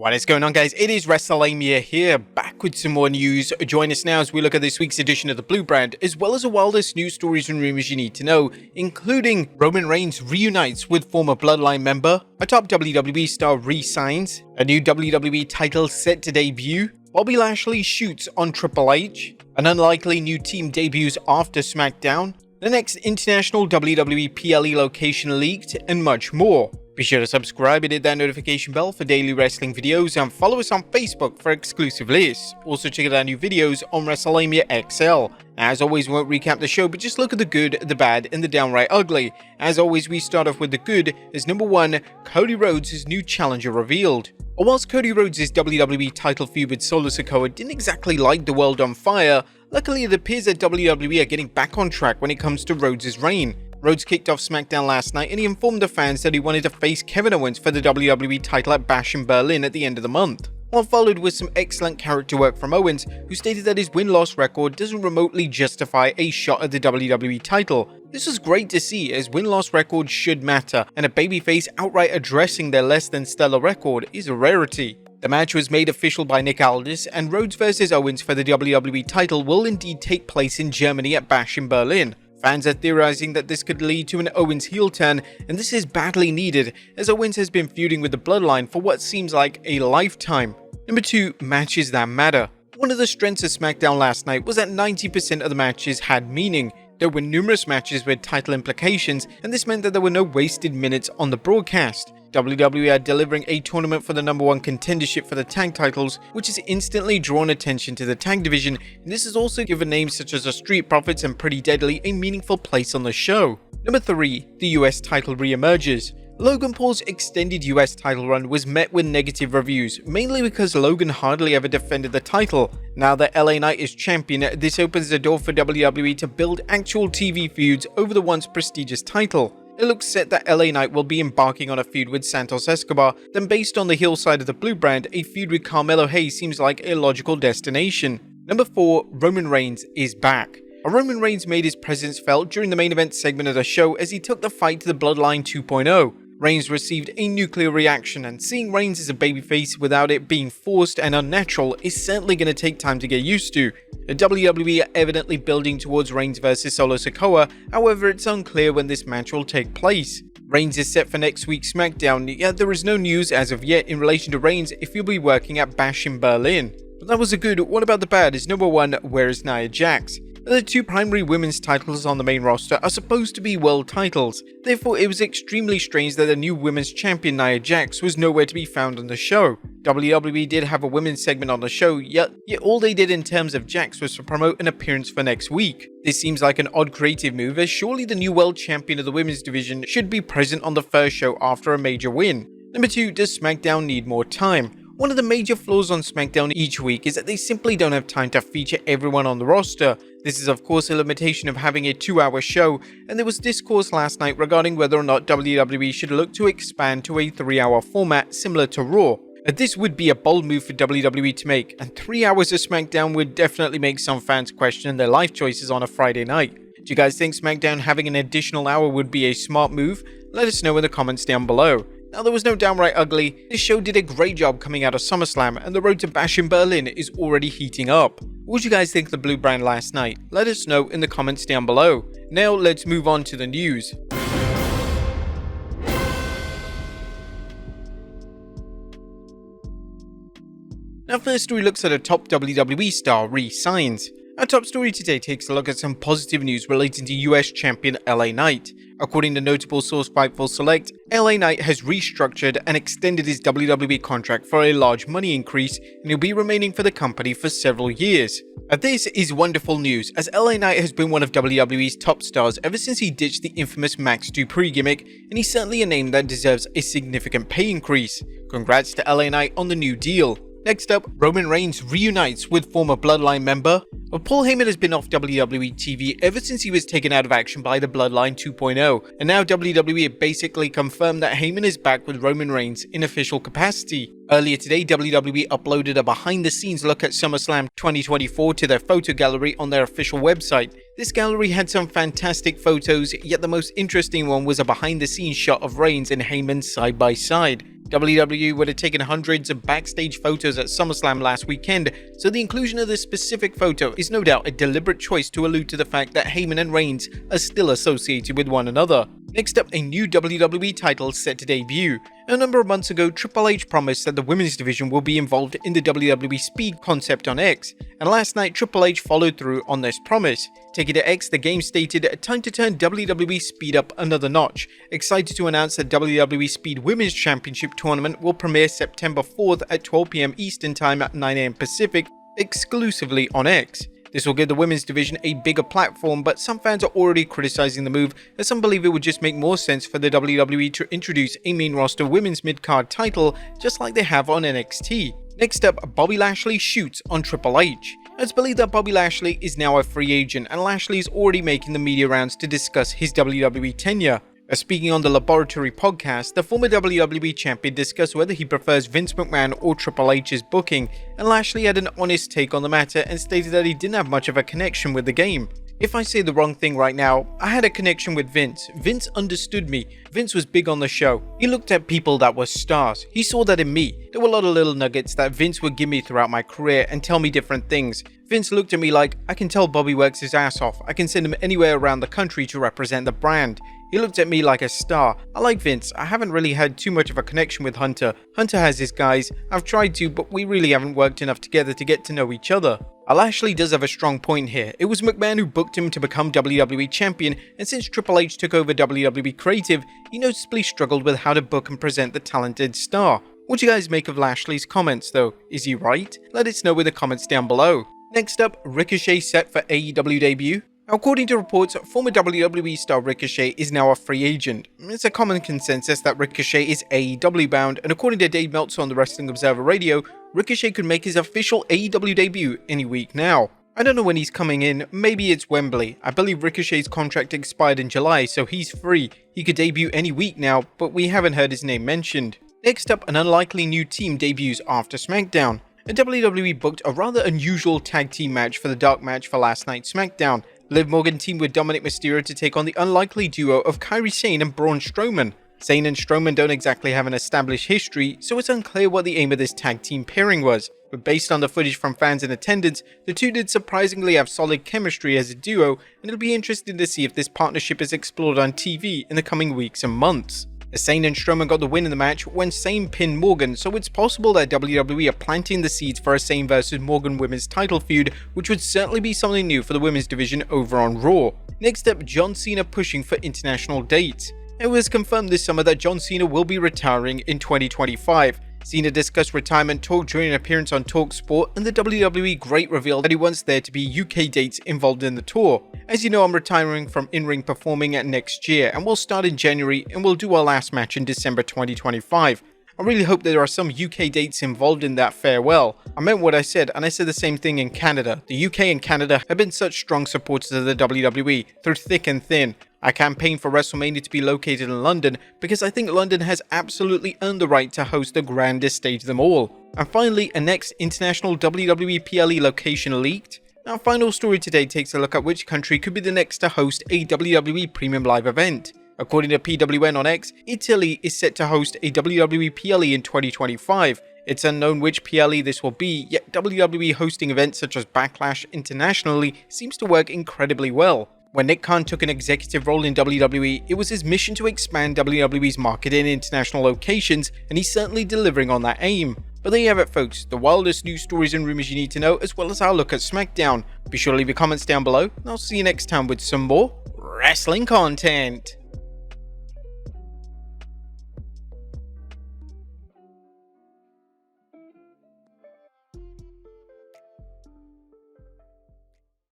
What is going on, guys? It is Wrestlelamia here, back with some more news. Join us now as we look at this week's edition of the Blue Brand, as well as the wildest news stories and rumors you need to know, including Roman Reigns reunites with former Bloodline member, a top WWE Star Re-Signs, a new WWE title set to debut, Bobby Lashley shoots on Triple H, an unlikely new team debuts after Smackdown, the next international WWE PLE location leaked, and much more. Be sure to subscribe and hit that notification bell for daily wrestling videos, and follow us on Facebook for exclusive lists. Also check out our new videos on Wrestlelamia XL. As always, we won't recap the show, but just look at the good, the bad, and the downright ugly. As always, we start off with the good, as number 1, Cody Rhodes' new challenger revealed. Whilst Cody Rhodes' WWE title feud with Solo Sikoa didn't exactly light the world on fire, luckily it appears that WWE are getting back on track when it comes to Rhodes' reign. Rhodes kicked off Smackdown last night and he informed the fans that he wanted to face Kevin Owens for the WWE title at Bash in Berlin at the end of the month. What followed was some excellent character work from Owens, who stated that his win-loss record doesn't remotely justify a shot at the WWE title. This was great to see, as win-loss records should matter, and a babyface outright addressing their less than stellar record is a rarity. The match was made official by Nick Aldis, and Rhodes vs Owens for the WWE title will indeed take place in Germany at Bash in Berlin. Fans are theorizing that this could lead to an Owens heel turn, and this is badly needed, as Owens has been feuding with the Bloodline for what seems like a lifetime. Number 2, matches that matter. One of the strengths of Smackdown last night was that 90% of the matches had meaning. There were numerous matches with title implications, and this meant that there were no wasted minutes on the broadcast. WWE are delivering a tournament for the number 1 contendership for the tag titles, which has instantly drawn attention to the tag division, and this has also given names such as the Street Profits and Pretty Deadly a meaningful place on the show. Number 3, the US title re-emerges. Logan Paul's extended US title run was met with negative reviews, mainly because Logan hardly ever defended the title. Now that LA Knight is champion, this opens the door for WWE to build actual TV feuds over the once prestigious title. It looks set that LA Knight will be embarking on a feud with Santos Escobar, then based on the heel side of the Blue Brand, a feud with Carmelo Hayes seems like a logical destination. Number 4, Roman Reigns is back. Roman Reigns made his presence felt during the main event segment of the show as he took the fight to the Bloodline 2.0. Reigns received a nuclear reaction, and seeing Reigns as a babyface without it being forced and unnatural is certainly going to take time to get used to. The WWE are evidently building towards Reigns vs Solo Sikoa, however it's unclear when this match will take place. Reigns is set for next week's Smackdown, yet there is no news as of yet in relation to Reigns if he'll be working at Bash in Berlin. But that was a good. What about the bad? Is number 1, where is Nia Jax? The 2 primary women's titles on the main roster are supposed to be world titles, therefore it was extremely strange that the new women's champion Nia Jax was nowhere to be found on the show. WWE did have a women's segment on the show, yet all they did in terms of Jax was to promote an appearance for next week. This seems like an odd creative move, as surely the new world champion of the women's division should be present on the first show after a major win. Number 2, does SmackDown need more time? One of the major flaws on SmackDown each week is that they simply don't have time to feature everyone on the roster. This is of course a limitation of having a 2-hour show, and there was discourse last night regarding whether or not WWE should look to expand to a 3-hour format similar to Raw. This would be a bold move for WWE to make, and 3 hours of SmackDown would definitely make some fans question their life choices on a Friday night. Do you guys think SmackDown having an additional hour would be a smart move? Let us know in the comments down below. Now, there was no downright ugly. This show did a great job coming out of SummerSlam, and the road to Bash in Berlin is already heating up. What did you guys think of the Blue Brand last night? Let us know in the comments down below. Now let's move on to the news. Now first we look at a top WWE Star Re-Signs. Our top story today takes a look at some positive news relating to US champion LA Knight. According to notable source Fightful Select, LA Knight has restructured and extended his WWE contract for a large money increase, and he'll be remaining for the company for several years. This is wonderful news, as LA Knight has been one of WWE's top stars ever since he ditched the infamous Max Dupree gimmick, and he's certainly a name that deserves a significant pay increase. Congrats to LA Knight on the new deal. Next up, Roman Reigns reunites with former Bloodline member. Paul Heyman has been off WWE TV ever since he was taken out of action by the Bloodline 2.0, and now WWE basically confirmed that Heyman is back with Roman Reigns in official capacity. Earlier today, WWE uploaded a behind-the-scenes look at SummerSlam 2024 to their photo gallery on their official website. This gallery had some fantastic photos, yet the most interesting one was a behind-the-scenes shot of Reigns and Heyman side by side. WWE would have taken hundreds of backstage photos at SummerSlam last weekend, so the inclusion of this specific photo is no doubt a deliberate choice to allude to the fact that Heyman and Reigns are still associated with one another. Next up, a new WWE title set to debut. A number of months ago, Triple H promised that the women's division will be involved in the WWE Speed concept on X, and last night Triple H followed through on this promise. Taking to X, the game stated, "Time to turn WWE Speed up another notch. Excited to announce that WWE Speed Women's Championship Tournament will premiere September 4th at 12 PM Eastern Time at 9 AM Pacific, exclusively on X. This will give the women's division a bigger platform, but some fans are already criticizing the move, as some believe it would just make more sense for the WWE to introduce a main roster women's mid-card title, just like they have on NXT. Next up, Bobby Lashley shoots on Triple H. It's believed that Bobby Lashley is now a free agent, and Lashley is already making the media rounds to discuss his WWE tenure. Speaking on the Laboratory podcast, the former WWE champion discussed whether he prefers Vince McMahon or Triple H's booking, and Lashley had an honest take on the matter and stated that he didn't have much of a connection with the game. "If I say the wrong thing right now, I had a connection with Vince. Vince understood me. Vince was big on the show. He looked at people that were stars. He saw that in me. There were a lot of little nuggets that Vince would give me throughout my career and tell me different things. Vince looked at me like, I can tell Bobby works his ass off. I can send him anywhere around the country to represent the brand. He looked at me like a star. I like Vince. I haven't really had too much of a connection with Hunter. Hunter has his guys. I've tried to, but we really haven't worked enough together to get to know each other." Lashley does have a strong point here. It was McMahon who booked him to become WWE champion, and since Triple H took over WWE Creative, he noticeably struggled with how to book and present the talented star. What do you guys make of Lashley's comments though? Is he right? Let us know in the comments down below. Next up, Ricochet set for AEW debut. According to reports, former WWE star Ricochet is now a free agent. It's a common consensus that Ricochet is AEW bound, and according to Dave Meltzer on the Wrestling Observer Radio, Ricochet could make his official AEW debut any week now. I don't know when he's coming in, maybe it's Wembley. I believe Ricochet's contract expired in July, so he's free. He could debut any week now, but we haven't heard his name mentioned. Next up, an unlikely new team debuts after Smackdown. And WWE booked a rather unusual tag team match for the dark match for last night's Smackdown. Liv Morgan teamed with Dominic Mysterio to take on the unlikely duo of Kairi Sane and Braun Strowman. Sane and Strowman don't exactly have an established history, so it's unclear what the aim of this tag team pairing was. But based on the footage from fans in attendance, the two did surprisingly have solid chemistry as a duo, and it'll be interesting to see if this partnership is explored on TV in the coming weeks and months. Sane and Strowman got the win in the match when Sane pinned Morgan, so it's possible that WWE are planting the seeds for a Sane vs Morgan women's title feud, which would certainly be something new for the women's division over on Raw. Next up, John Cena pushing for international dates. It was confirmed this summer that John Cena will be retiring in 2025. Cena discussed retirement talk during an appearance on TalkSport, and the WWE great revealed that he wants there to be UK dates involved in the tour. "As you know, I'm retiring from in-ring performing next year, and we'll start in January and we'll do our last match in December 2025. I really hope that there are some UK dates involved in that farewell. I meant what I said, and I said the same thing in Canada. The UK and Canada have been such strong supporters of the WWE through thick and thin. I campaigned for WrestleMania to be located in London because I think London has absolutely earned the right to host the grandest stage of them all." And finally, a next international WWE PLE location leaked. Our final story today takes a look at which country could be the next to host a WWE Premium Live event. According to PWN on X, Italy is set to host a WWE PLE in 2025. It's unknown which PLE this will be, yet WWE hosting events such as Backlash internationally seems to work incredibly well. When Nick Khan took an executive role in WWE, it was his mission to expand WWE's market in international locations, and he's certainly delivering on that aim. But there you have it folks, the wildest news stories and rumors you need to know, as well as our look at Smackdown. Be sure to leave your comments down below, and I'll see you next time with some more wrestling content.